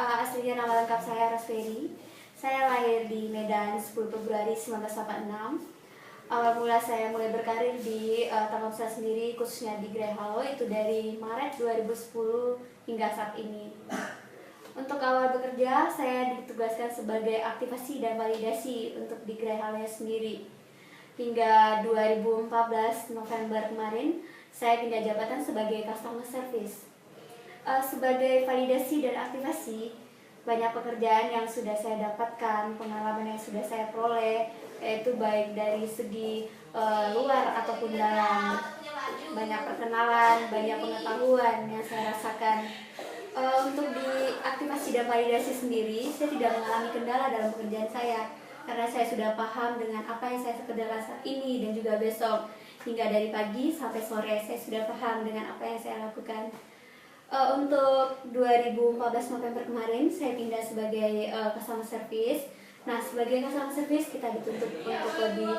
Aslinya nama lengkap saya Rosferi. Saya lahir di Medan 10 Februari 1986. Awal mula saya mulai berkarir di Telkomsel sendiri, khususnya di Gerai Halo, itu dari Maret 2010 hingga saat ini. Untuk awal bekerja, saya ditugaskan sebagai aktivasi dan validasi untuk di Gerai Halo sendiri. Hingga 2014 November kemarin, saya pindah jabatan sebagai customer service. Sebagai validasi dan aktivasi, banyak pekerjaan yang sudah saya dapatkan, pengalaman yang sudah saya peroleh, yaitu baik dari segi luar ataupun dalam. Banyak perkenalan, banyak pengetahuan yang saya rasakan. Untuk di aktivasi dan validasi sendiri, saya tidak mengalami kendala dalam pekerjaan saya, karena saya sudah paham dengan apa yang saya kerjakan saat ini dan juga besok. Hingga dari pagi sampai sore, saya sudah paham dengan apa yang saya lakukan. Untuk 2014 November kemarin, saya pindah sebagai customer service. Nah, sebagai customer service kita dituntut untuk lebih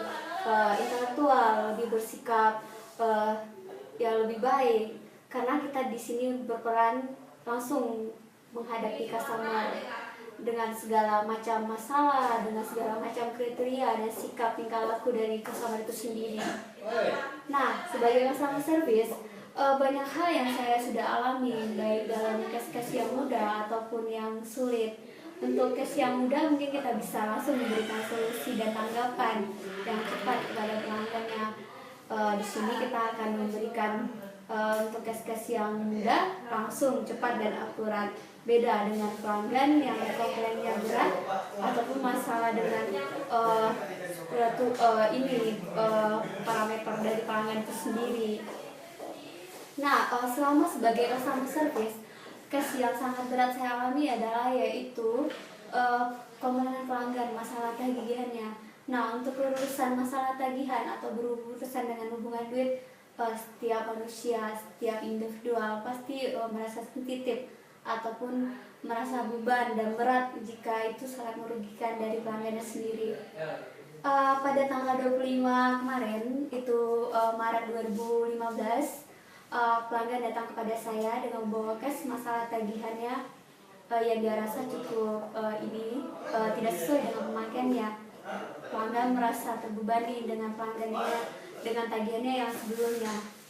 intelektual, lebih bersikap yang lebih baik, karena kita di sini berperan langsung menghadapi customer dengan segala macam masalah, dengan segala macam kriteria dan sikap tingkah laku dari customer itu sendiri. Nah, sebagai customer service, banyak hal yang saya sudah alami, baik dalam case-case yang mudah ataupun yang sulit. Untuk case yang mudah mungkin kita bisa langsung memberikan solusi dan tanggapan yang cepat kepada pelanggannya. Di sini kita akan memberikan untuk case-case yang mudah langsung, cepat dan akurat. Beda dengan pelanggan yang komplainnya berat ataupun masalah dengan parameter dari pelanggan itu sendiri. Nah, selama sebagai customer service, case yang sangat berat saya alami adalah yaitu komplainan pelanggan, masalah tagihannya. Nah, untuk urusan masalah tagihan atau berurusan dengan hubungan duit, setiap manusia, setiap individual pasti merasa sensitif ataupun merasa beban dan berat jika itu sangat merugikan dari pelanggannya sendiri. Pada tanggal 25 kemarin, itu Maret 2015, pelanggan datang kepada saya dengan membawa case masalah tagihannya yang dia rasa cukup tidak sesuai dengan pemakaiannya. Pelanggan merasa terbebani dengan tagihannya yang sebelumnya.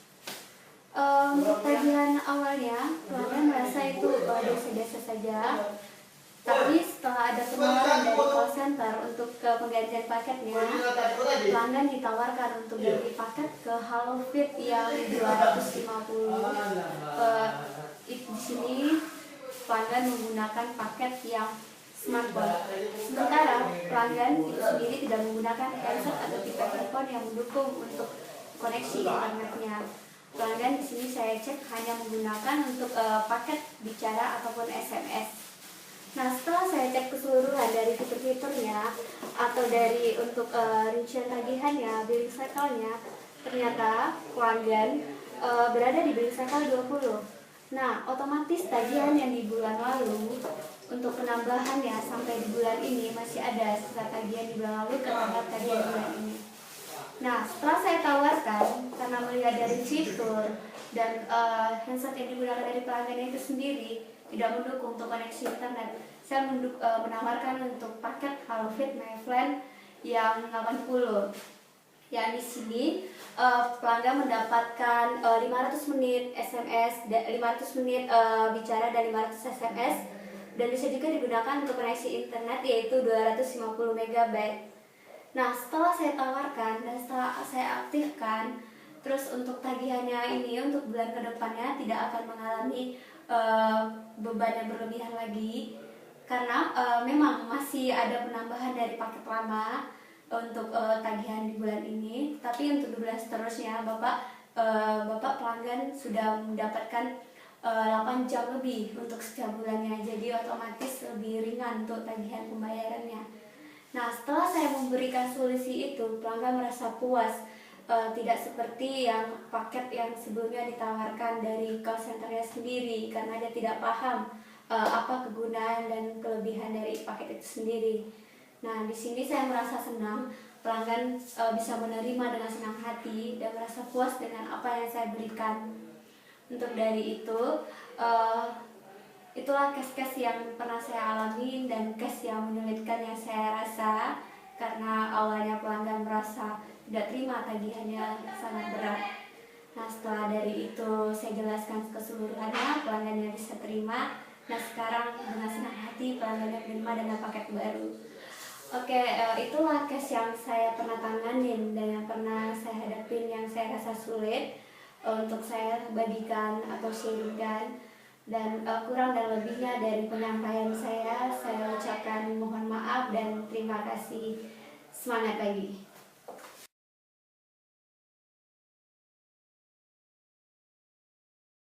Untuk tagihan awalnya, pelanggan merasa itu biasa-biasa saja. Tapi setelah ada penawaran dari call center untuk penggantian paketnya, pelanggan ditawarkan untuk beli paket ke Halo Fit yang 250. Di sini pelanggan menggunakan paket yang smartphone. Sementara pelanggan itu sendiri tidak menggunakan handset atau tipe telepon yang mendukung untuk koneksi internetnya. Pelanggan di sini saya cek hanya menggunakan untuk paket bicara ataupun SMS. Nah, setelah saya cek keseluruhan dari fitur-fiturnya atau dari untuk rincian tagihannya, billing cycle-nya, ternyata pelanggan berada di billing cycle 20. Nah, otomatis tagihan yang di bulan lalu untuk penambahannya sampai di bulan ini masih ada sisa tagihan di bulan lalu ke tanggal tagihan bulan ini. Nah, setelah saya tawarkan, karena melihat dari fitur dan handset yang digunakan dari pelanggan itu sendiri tidak mendukung untuk koneksi internet, saya menawarkan untuk paket Halo Fit My Plan yang 80. Yang di sini pelanggan mendapatkan 500 menit SMS, 500 menit bicara dan 500 SMS, dan bisa juga digunakan untuk koneksi internet yaitu 250 MB. Nah, setelah saya tawarkan dan setelah saya aktifkan, terus untuk tagihannya ini untuk bulan kedepannya tidak akan mengalami beban yang berlebihan lagi, karena memang masih ada penambahan dari paket lama untuk tagihan di bulan ini. Tapi untuk 12 seterusnya Bapak pelanggan sudah mendapatkan 8 jam lebih untuk setiap bulannya, jadi otomatis lebih ringan untuk tagihan pembayarannya. Nah, setelah saya memberikan solusi itu, pelanggan merasa puas. Tidak seperti yang paket yang sebelumnya ditawarkan dari call centernya sendiri, karena dia tidak paham apa kegunaan dan kelebihan dari paket itu sendiri. Nah, di sini saya merasa senang, pelanggan bisa menerima dengan senang hati dan merasa puas dengan apa yang saya berikan. Untuk dari itu, itulah case-case yang pernah saya alami dan case yang menyulitkan yang saya rasa, karena awalnya pelanggan merasa tidak terima tagihannya sangat berat. Nah, setelah dari itu saya jelaskan keseluruhannya, pelanggannya bisa terima. Nah, sekarang dengan senang hati pelanggannya menerima dengan paket baru. Oke, itulah case yang saya pernah tanganin dan yang pernah saya hadapin yang saya rasa sulit untuk saya bagikan atau sharingkan. Dan kurang dan lebihnya dari penyampaian saya ucapkan mohon maaf dan terima kasih. Semangat lagi.